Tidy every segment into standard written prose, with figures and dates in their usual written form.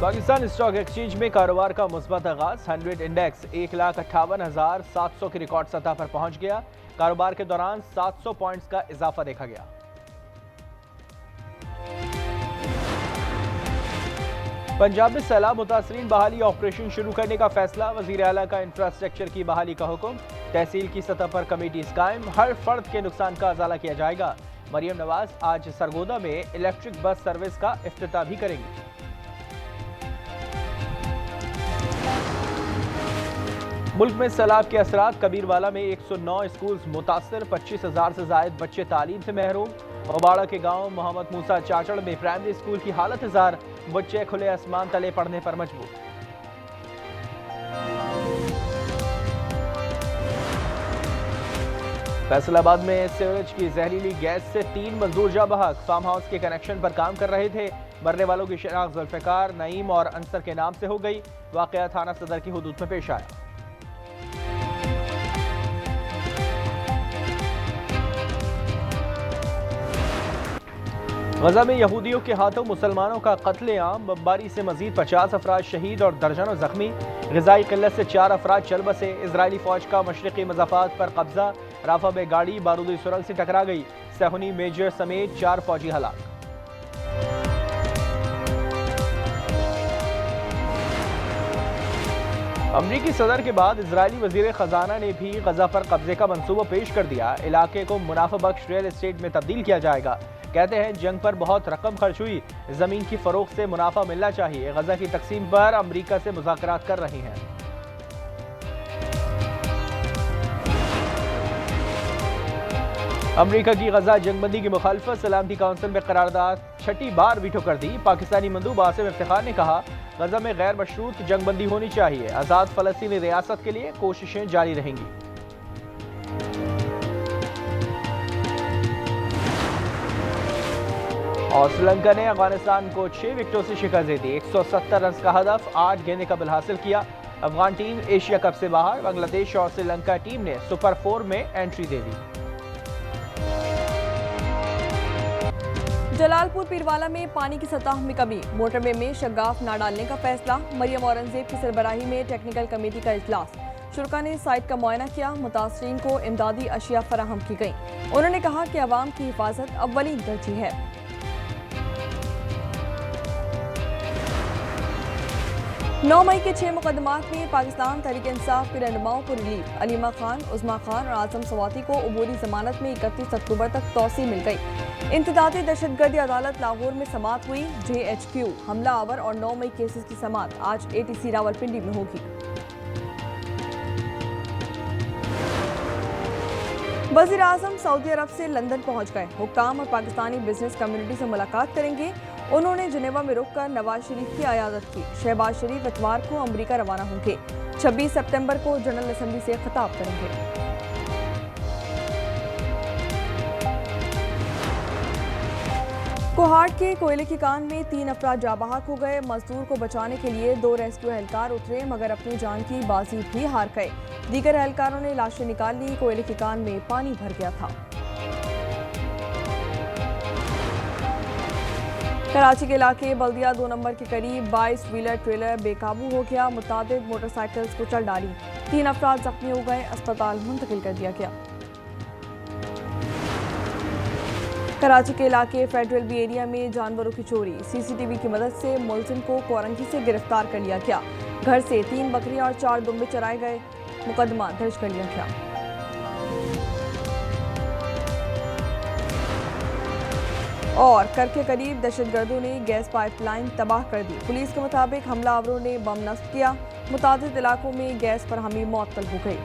Pakistan stock exchange में कारोबार का मुस्बत आगाज। 100 इंडेक्स 1,58,700 की रिकॉर्ड सतह पर पहुंच गया। कारोबार के दौरान 700 पॉइंट्स का इजाफा देखा गया। पंजाब में सैलाब मुतासरीन बहाली ऑपरेशन शुरू करने का फैसला। वजीर आला का इंफ्रास्ट्रक्चर की बहाली का हुक्म। तहसील की सतह पर कमेटीज कायम। हर फर्द के नुकसान का अजाला किया जाएगा। मरियम नवाज आज सरगोदा में इलेक्ट्रिक बस सर्विस का इफ्तिताह भी करेंगी। मुल्क में सैलाब के असरात। कबीरवाला में 109 स्कूल मुतासर। 25,000 से जायद बच्चे तालीम से महरूम। ओबाड़ा के गांव मोहम्मद मूसा चाचड़ में प्राइमरी स्कूल की हालत हजार। बच्चे खुले आसमान तले पढ़ने पर मजबूर। फैसलाबाद में सीवरेज की जहरीली गैस से 3 मजदूर जा बहक। फार्म हाउस के कनेक्शन पर काम कर रहे थे। मरने वालों की शनाख्त जुल्फिकार, नईम और अंसर के नाम से हो गई। वाकया थाना सदर की हुदूद में पेश आया। गजा में यहूदियों के हाथों मुसलमानों का कत्लेआम। बमबारी से मजीद 50 अफराद शहीद और दर्जनों जख्मी। ग़िज़ाई किल्लत से 4 अफराद चल बसे। इजरायली फौज का मशरक़ी मज़ाफ़ात पर कब्जा। राफा में गाड़ी बारूदी सुरंग से टकरा गई। सेहुनी मेजर समेत 4 फौजी हलाक। अमरीकी सदर के बाद इजरायली वजीर खजाना ने भी गजा पर कब्जे का मंसूबा पेश कर दिया। इलाके को मुनाफा बख्श रियल एस्टेट में तब्दील किया जाएगा। कहते हैं जंग पर बहुत रकम खर्च हुई, जमीन की फरोख्त से मुनाफा मिलना चाहिए। गजा की तकसीम पर अमरीका से मुज़ाकरात कर रही हैं। अमरीका की गजा जंगबंदी की मुखालफत। सलामती काउंसिल में करारदाद 6ठी बार वीटो कर दी। पाकिस्तानी मंदूब आसिम इफ्तिखार ने कहा गजा में गैर मशरूत जंगबंदी होनी चाहिए। आज़ाद फ़लस्तीनी रियासत के लिए कोशिशें जारी रहेंगी। और श्रीलंका ने अफगानिस्तान को 6 विकेटों से शिकस्त दे दी। 170 रन का हदफ, 8 गेंद कबल हासिल किया। अफगान टीम एशिया कप से बाहर। बांग्लादेश और श्रीलंका टीम ने सुपर 4 में एंट्री दे दी। जलालपुर पीरवाला में पानी की सतह में कमी। मोटरवे में शगाफ न डालने का फैसला। मरियम औरंगजेब की सरबराही में टेक्निकल कमेटी का इजलास। शुरा ने साइट का मुआयना किया। मुतासरीन को इमदादी अशिया फराहम की गई। उन्होंने कहा कि अवाम की हिफाजत अव्वलीन तरजीह है। 9 मई के 6 मुकदमात में पाकिस्तान तहरीक इंसाफ के रहनुमाओं को रिलीफ। अलीमा खान, उस्मा खान और आजम सवाती को अबूरी जमानत में 31 अक्टूबर तक तौसी मिल गई। इंतदादी दहशतगर्दी अदालत लाहौर में समात हुई। JHQ हमला आवर और 9 मई केसेस की समात आज ATC रावलपिंडी में होगी। वज़ीर आज़म सऊदी अरब से लंदन पहुंच गए। हुक्काम और पाकिस्तानी बिजनेस कम्युनिटी से मुलाकात करेंगे। उन्होंने जिनेवा में रुककर नवाज शरीफ की अयादत की। शहबाज शरीफ इतवार को अमरीका रवाना होंगे। 26 सितंबर को जनरल असेंबली से खिताब करेंगे। कोहाट के कोयले की कान में 3 अफराद जाबाहक हो गए। मजदूर को बचाने के लिए 2 रेस्क्यू एहलकार उतरे मगर अपनी जान की बाजी भी हार गए। दीगर एहलकारों ने लाशें निकाल ली। कोयले की कान में पानी भर गया था। कराची के इलाके बल्दिया 2 नंबर के करीब 22 व्हीलर ट्रेलर बेकाबू हो गया। मुतादिद मोटरसाइकिल्स को चल डाली। 3 अफराद जख्मी हो गए। अस्पताल मुंतकिल कर दिया गया। कराची के इलाके फेडरल बी एरिया में जानवरों की चोरी। CCTV की मदद से मुलजिम को कोरंगी से गिरफ्तार कर लिया गया। घर से 3 बकरियां और 4 दुम्बे चराए गए। मुकदमा दर्ज कर लिया गया। और कर के करीब दहशतगर्दों ने गैस पाइपलाइन तबाह कर दी। पुलिस के मुताबिक हमलावरों ने बम नस्ब किया। मुतादिद इलाकों में गैस फराहमी मुअत्तल हो गई।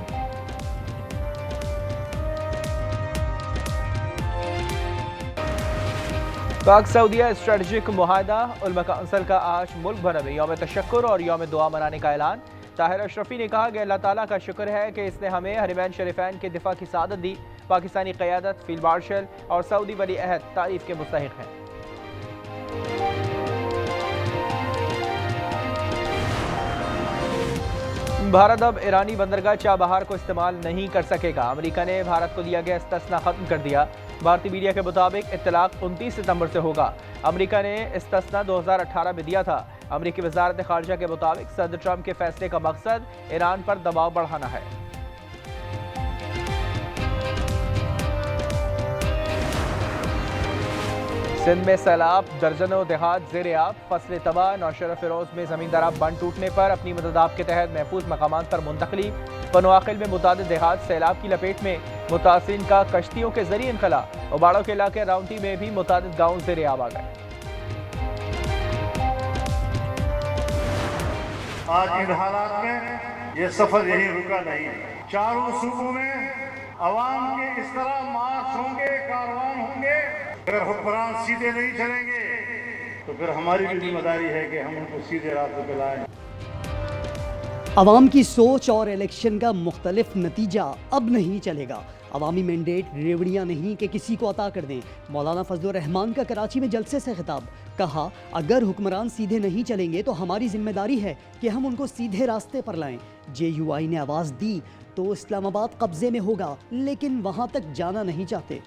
पाक सऊदिया स्ट्रेटजिक मुआहदा। उलमा काउंसिल का आज मुल्क भर में यौम तशक्कुर और यौम दुआ मनाने का ऐलान। ताहिर अशरफी ने कहा कि अल्लाह ताला का शुक्र है कि इसने हमें हरमैन शरीफैन के दिफा की सादत दी। पाकिस्तानी क़यादत, फील्ड मार्शल और सऊदी वली अहद तारीफ के मुस्तहिक हैं। भारत अब ईरानी बंदरगाह चाबहार को इस्तेमाल नहीं कर सकेगा। अमेरिका ने भारत को दिया गया इस्तिस्ना खत्म कर दिया। भारतीय मीडिया के मुताबिक इत्तलाक 29 सितंबर से होगा। अमेरिका ने इस्तिस्ना 2018 में दिया था। अमरीकी वजारत खारजा के मुताबिक सदर ट्रंप के फैसले का मकसद ईरान पर दबाव बढ़ाना है। सिंध में सैलाब, दर्जनों देहात ज़ेर-ए-आब, फसलें तबाह। नौशहरा फिरोज में ज़मीन दराब बंद टूटने पर अपनी मददाब के तहत महफूज मकामात पर मुंतकली। पनुआखिल में मुतादिद देहात सैलाब की लपेट में, मुतासिरीन का कश्तियों के जरिए इनखला। उबाड़ों के इलाके राउंटी में भी मुतादिद गाँव ज़ेर-ए-आब आ गए। आज इन हालात में ये सफर यही रुका नहीं। चारों सूबों में अवाम के इस तरह मार्च होंगे, कारवान होंगे। अगर हुक्मरान सीधे नहीं चलेंगे तो फिर हमारी भी जिम्मेदारी है कि हम उनको सीधे रास्ते पे लाएं। अवाम की सोच और इलेक्शन का मुख्तलिफ नतीजा अब नहीं चलेगा। अवामी मैंडेट रेवड़ियाँ नहीं कि किसी को अता कर दें। मौलाना फजलुर रहमान का कराची में जलसे से खिताब, कहा अगर हुक्मरान सीधे नहीं चलेंगे तो हमारी जिम्मेदारी है कि हम उनको सीधे रास्ते पर लाएं। JUI ने आवाज़ दी तो इस्लामाबाद कब्जे में होगा, लेकिन वहाँ तक जाना नहीं चाहते।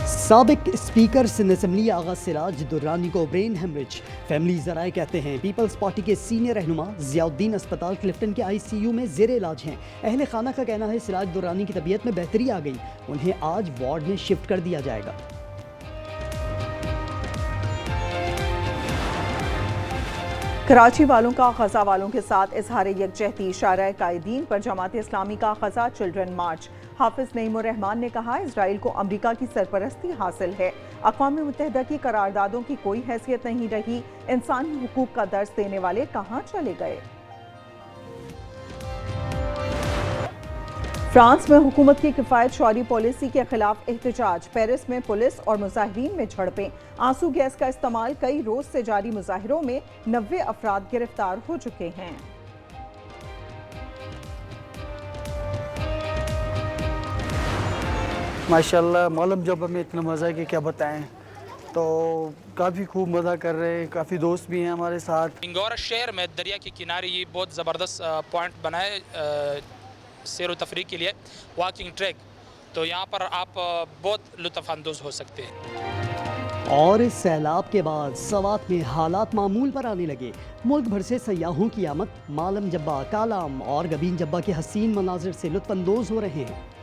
साबिक स्पीकर सिंध असम्बली आगा सिराज दुर्रानी को ब्रेन हेमरेज। फैमिली जराए कहते हैं पीपल्स पार्टी के सीनियर रहनुमा जियाउद्दीन अस्पताल क्लिफ्टन के ICU में जेर इलाज हैं। अहले खाना का कहना है सिराज दुर्रानी की तबीयत में बेहतरी आ गई, उन्हें आज वार्ड में शिफ्ट कर दिया जाएगा। कराची वालों का ग़ज़ा वालों के साथ इजहार यकजहती। शारा कायदीन पर जमात इस्लामी का ग़ज़ा चिल्ड्रन मार्च। हाफिज नईमुर रहमान ने कहा इसराइल को अमरीका की सरपरस्ती हासिल है। अक़वाम मुत्तहिदा की करारदादों की कोई हैसियत नहीं रही। इंसानी हुकूक का दर्स देने वाले कहाँ चले गए। फ्रांस में हुकूमत की किफ़ायत शौरी पॉलिसी के खिलाफ एहतजाज। पेरिस में पुलिस और मुजाहिरीन में झड़पें। आंसू गैस का इस्तेमाल। कई रोज से जारी मुजाहिरों में 90 अफराद गिरफ्तार हो चुके हैं। माशाल्लाह मालूम जब हमें इतना मज़ा है कि क्या बताएं। तो काफ़ी खूब मज़ा कर रहे हैं, काफ़ी दोस्त भी हैं हमारे साथ। इंगौरा शहर में दरिया के किनारे ये बहुत ज़बरदस्त पॉइंट बनाए सैर व तफरीह के लिए, वॉकिंग ट्रैक। तो यहाँ पर आप बहुत लुत्फ़ अंदोज़ हो सकते हैं। और इस सैलाब के बाद सवात में हालात मामूल पर आने लगे। मुल्क भर से सयाहों की आमद। मालम जब्बा, कालाम और गबीन जब्बा के हसीन मनाजिर से लुत्फ़ अंदोज़ हो रहे हैं।